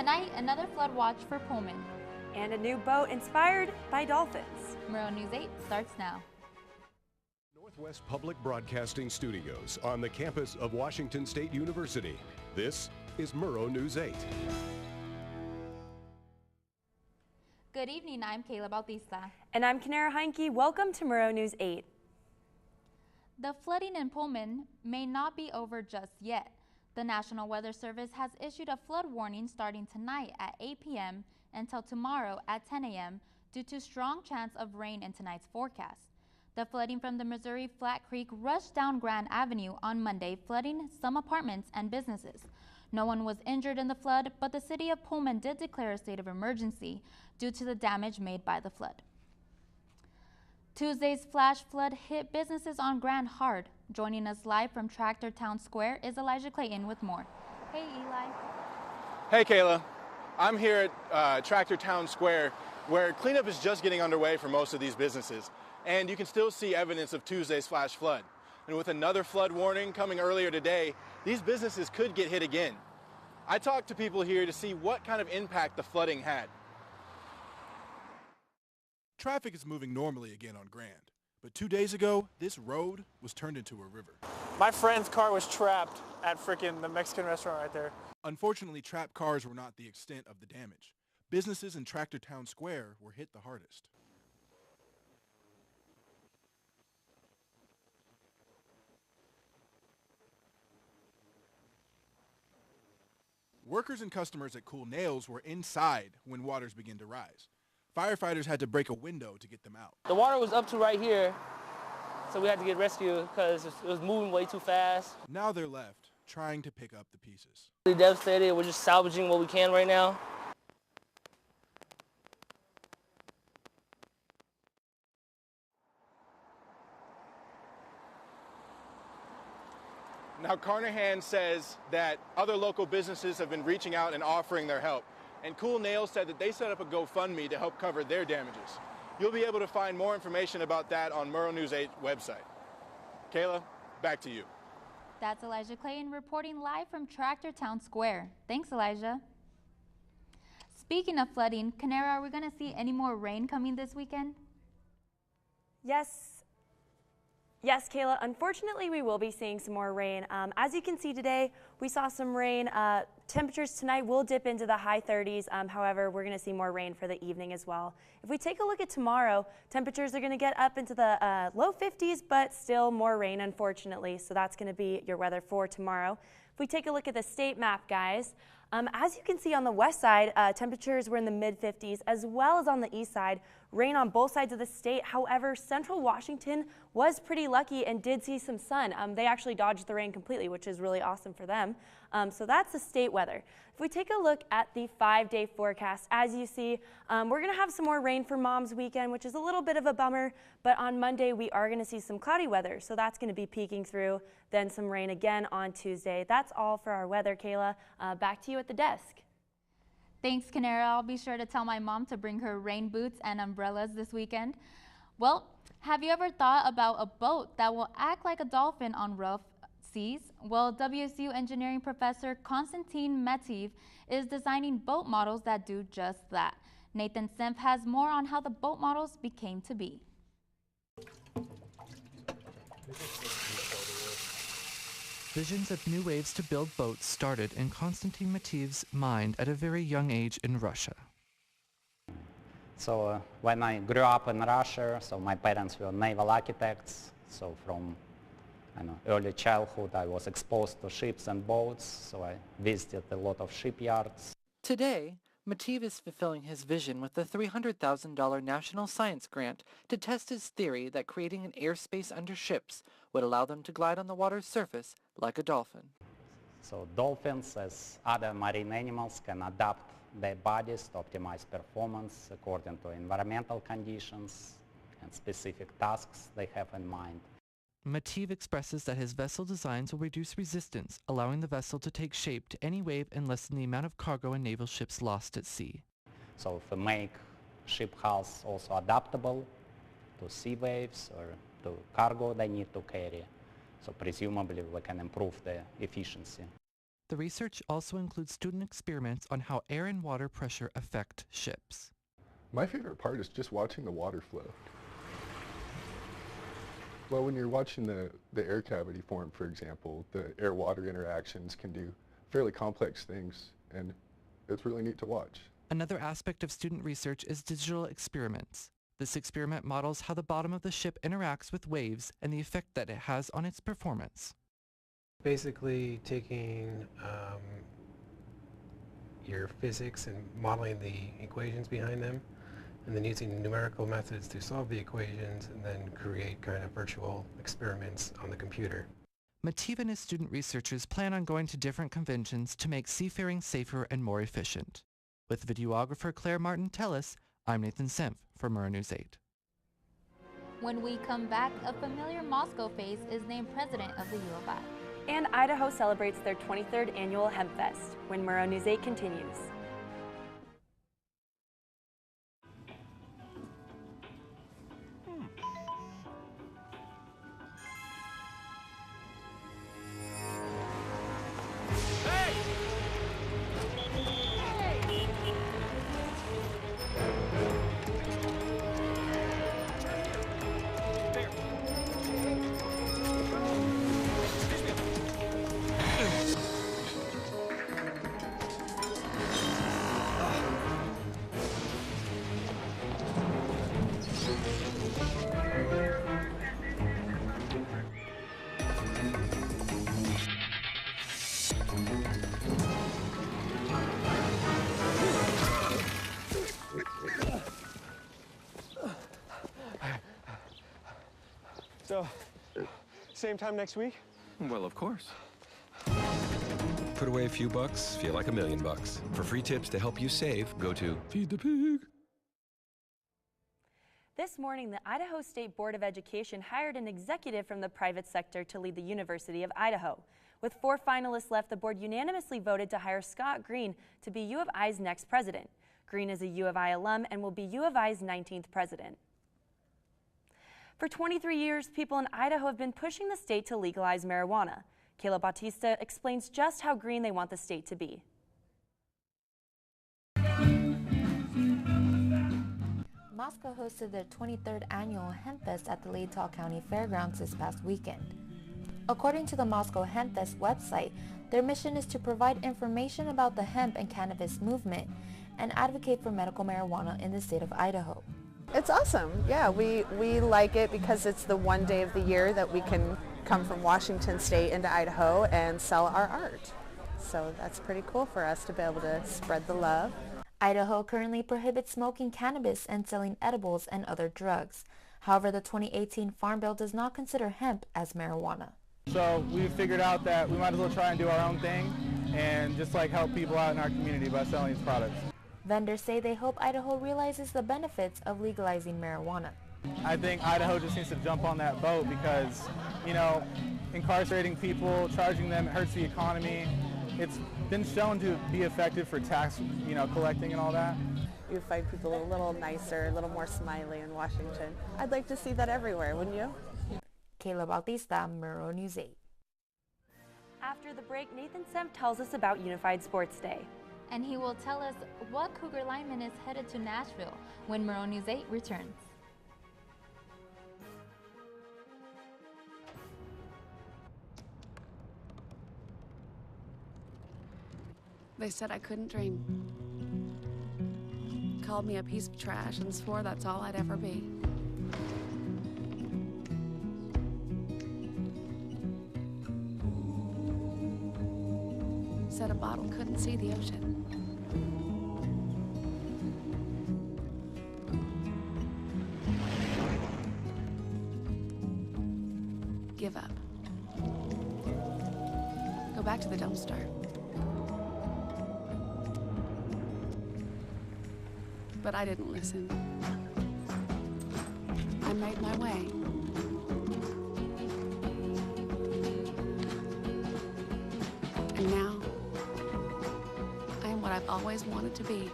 Tonight, another flood watch for Pullman. And a new boat inspired by dolphins. Murrow News 8 starts now. Northwest Public Broadcasting Studios on the campus of Washington State University. This is Murrow News 8. Good evening, I'm Kayla Bautista. And I'm Kanara Heinke. Welcome to Murrow News 8. The flooding in Pullman may not be over just yet. The National Weather Service has issued a flood warning starting tonight at 8 p.m. until tomorrow at 10 a.m. due to strong chance of rain in tonight's forecast. The flooding from the Missouri Flat Creek rushed down Grand Avenue on Monday, flooding some apartments and businesses. No one was injured in the flood, but the city of Pullman did declare a state of emergency due to the damage made by the flood. Tuesday's flash flood hit businesses on Grand hard. Joining us live from Tractor Town Square is Elijah Clayton with more. Hey, Eli. Hey, Kayla. I'm here at Tractor Town Square, where cleanup is just getting underway for most of these businesses. And you can still see evidence of Tuesday's flash flood. And with another flood warning coming earlier today, these businesses could get hit again. I talked to people here to see what kind of impact the flooding had. Traffic is moving normally again on Grand, but 2 days ago, this road was turned into a river. My friend's car was trapped at the Mexican restaurant right there. Unfortunately, trapped cars were not the extent of the damage. Businesses in Tractor Town Square were hit the hardest. Workers and customers at Cool Nails were inside when waters began to rise. Firefighters had to break a window to get them out. The water was up to right here, so we had to get rescued because it was moving way too fast. Now they're left, trying to pick up the pieces. Really devastated. We're just salvaging what we can right now. Now, Carnahan says that other local businesses have been reaching out and offering their help. And Cool Nails said that they set up a GoFundMe to help cover their damages. You'll be able to find more information about that on Murrow News 8 website. Kayla, back to you. That's Elijah Clayton reporting live from Tractor Town Square. Thanks, Elijah. Speaking of flooding, Kanara, are we going to see any more rain coming this weekend? Yes, Kayla. Unfortunately, we will be seeing some more rain. As you can see today, we saw some rain. Temperatures tonight will dip into the high 30s. However, we're going to see more rain for the evening as well. If we take a look at tomorrow, temperatures are going to get up into the low 50s, but still more rain, unfortunately. So that's going to be your weather for tomorrow. If we take a look at the state map, guys, as you can see on the west side, temperatures were in the mid-50s, as well as on the east side. Rain on both sides of the state. However, central Washington was pretty lucky and did see some sun. They actually dodged the rain completely, which is really awesome for them. So that's the state weather. If we take a look at the 5-day forecast, as you see, we're going to have some more rain for Mom's weekend, which is a little bit of a bummer. But on Monday, we are going to see some cloudy weather. So that's going to be peeking through, then some rain again on Tuesday. That's all for our weather, Kayla. Back to you at the desk. Thanks, Kanara. I'll be sure to tell my mom to bring her rain boots and umbrellas this weekend. Well, have you ever thought about a boat that will act like a dolphin on rough seas? Well, WSU engineering professor Konstantin Metiv is designing boat models that do just that. Nathan Senf has more on how the boat models became to be. Visions of new ways to build boats started in Konstantin Metiv's mind at a very young age in Russia. So when I grew up in Russia, so my parents were naval architects. So from early childhood I was exposed to ships and boats, so I visited a lot of shipyards. Today, Metiv is fulfilling his vision with a $300,000 National Science Grant to test his theory that creating an airspace under ships would allow them to glide on the water's surface like a dolphin. So dolphins, as other marine animals, can adapt their bodies to optimize performance according to environmental conditions and specific tasks they have in mind. Metiv expresses that his vessel designs will reduce resistance, allowing the vessel to take shape to any wave and lessen the amount of cargo and naval ships lost at sea. So if we make ship hulls also adaptable to sea waves or to cargo they need to carry, so presumably we can improve the efficiency. The research also includes student experiments on how air and water pressure affect ships. My favorite part is just watching the water flow. Well, when you're watching the air cavity form, for example, the air-water interactions can do fairly complex things, and it's really neat to watch. Another aspect of student research is digital experiments. This experiment models how the bottom of the ship interacts with waves and the effect that it has on its performance. Basically taking your physics and modeling the equations behind them, and then using numerical methods to solve the equations and then create kind of virtual experiments on the computer. Mativ and his student researchers plan on going to different conventions to make seafaring safer and more efficient. With videographer Claire Martin-Tellis, I'm Nathan Senf for Murrow News 8. When we come back, a familiar Moscow face is named president of the U of I. And Idaho celebrates their 23rd annual Hemp Fest when Murrow News 8 continues. So, same time next week? Well, of course. Put away a few bucks, feel like $1 million. For free tips to help you save, go to Feed the Pig. This morning, the Idaho State Board of Education hired an executive from the private sector to lead the University of Idaho. With 4 finalists left, the board unanimously voted to hire Scott Green to be U of I's next president. Green is a U of I alum and will be U of I's 19th president. For 23 years, people in Idaho have been pushing the state to legalize marijuana. Kayla Bautista explains just how green they want the state to be. Moscow hosted their 23rd annual Hemp Fest at the Latah County Fairgrounds this past weekend. According to the Moscow Hemp Fest website, their mission is to provide information about the hemp and cannabis movement and advocate for medical marijuana in the state of Idaho. It's awesome. Yeah, we like it because it's the one day of the year that we can come from Washington State into Idaho and sell our art. So that's pretty cool for us to be able to spread the love. Idaho currently prohibits smoking cannabis and selling edibles and other drugs. However, the 2018 Farm Bill does not consider hemp as marijuana. So we figured out that we might as well try and do our own thing and just like help people out in our community by selling these products. Vendors say they hope Idaho realizes the benefits of legalizing marijuana. I think Idaho just needs to jump on that boat because, you know, incarcerating people, charging them, it hurts the economy. It's been shown to be effective for tax, collecting and all that. You find people a little nicer, a little more smiley in Washington. I'd like to see that everywhere, wouldn't you? Kayla Bautista, Murrow News 8. After the break, Nathan Senf tells us about Unified Sports Day. And he will tell us what Cougar lineman is headed to Nashville when Murrow News 8 returns. They said I couldn't dream. Called me a piece of trash and swore that's all I'd ever be. Said a bottle couldn't see the ocean. Give up. Go back to the dumpster. But I didn't listen. I made my way. And now, I am what I've always wanted to be.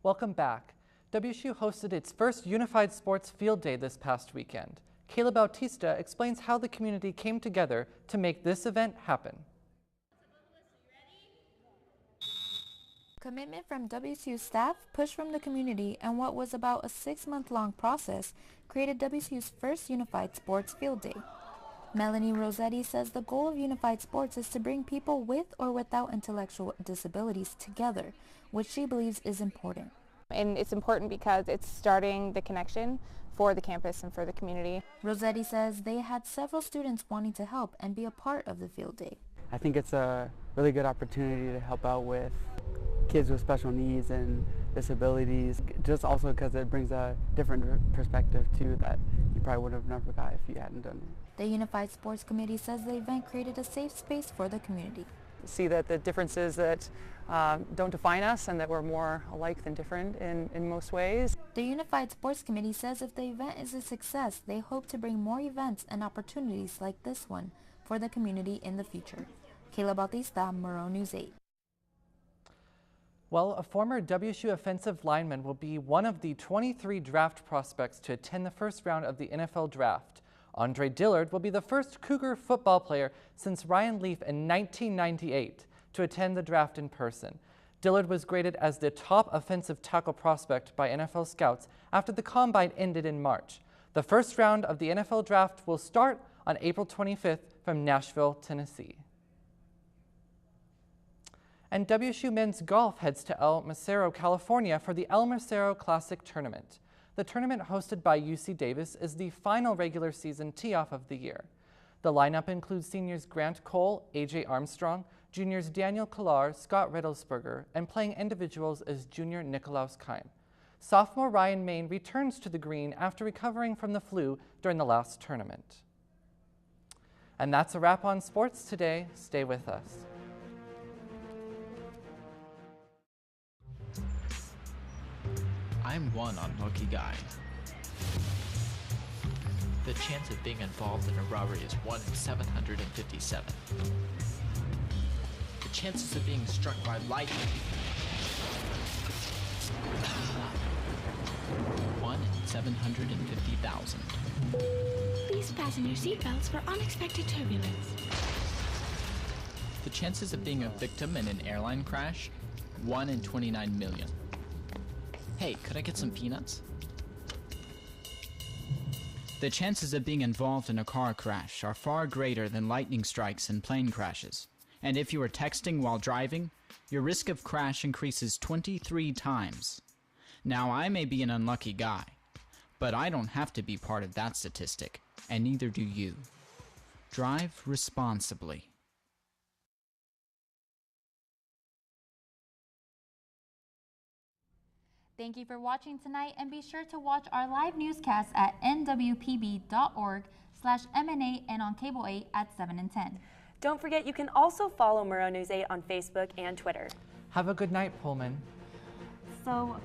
Welcome back. WSU hosted its first Unified Sports Field Day this past weekend. Kayla Bautista explains how the community came together to make this event happen. Commitment from WSU staff, push from the community, and what was about a 6-month-long process created WSU's first Unified Sports Field Day. Melanie Rossetti says the goal of Unified Sports is to bring people with or without intellectual disabilities together, which she believes is important. And it's important because it's starting the connection for the campus and for the community. Rossetti says they had several students wanting to help and be a part of the field day. I think it's a really good opportunity to help out with kids with special needs and disabilities, just also because it brings a different perspective too that you probably would have never got if you hadn't done it. The Unified Sports Committee says the event created a safe space for the community. See that the differences that don't define us and that we're more alike than different in most ways. The Unified Sports Committee says if the event is a success, they hope to bring more events and opportunities like this one for the community in the future. Kayla Bautista, Murrow News 8. Well, a former WSU offensive lineman will be one of the 23 draft prospects to attend the first round of the NFL Draft. Andre Dillard will be the first Cougar football player since Ryan Leaf in 1998 to attend the draft in person. Dillard was graded as the top offensive tackle prospect by NFL scouts after the combine ended in March. The first round of the NFL Draft will start on April 25th from Nashville, Tennessee. And WSU men's golf heads to El Macero, California for the El Macero Classic Tournament. The tournament, hosted by UC Davis, is the final regular season tee-off of the year. The lineup includes seniors Grant Cole, AJ Armstrong, juniors Daniel Killar, Scott Riddlesberger, and playing individuals is junior Nicolaus Keim. Sophomore Ryan Main returns to the green after recovering from the flu during the last tournament. And that's a wrap on sports today. Stay with us. I'm one unlucky guy. The chance of being involved in a robbery is 1 in 757. The chances of being struck by lightning. 1 in 750,000. Please fasten your seatbelts for unexpected turbulence. The chances of being a victim in an airline crash, 1 in 29 million. Hey, could I get some peanuts? The chances of being involved in a car crash are far greater than lightning strikes and plane crashes. And if you are texting while driving, your risk of crash increases 23 times. Now, I may be an unlucky guy, but I don't have to be part of that statistic, and neither do you. Drive responsibly. Thank you for watching tonight, and be sure to watch our live newscast at nwpb.org/MNA and on Cable 8 at 7 and 10. Don't forget, you can also follow Murrow News 8 on Facebook and Twitter. Have a good night, Pullman. So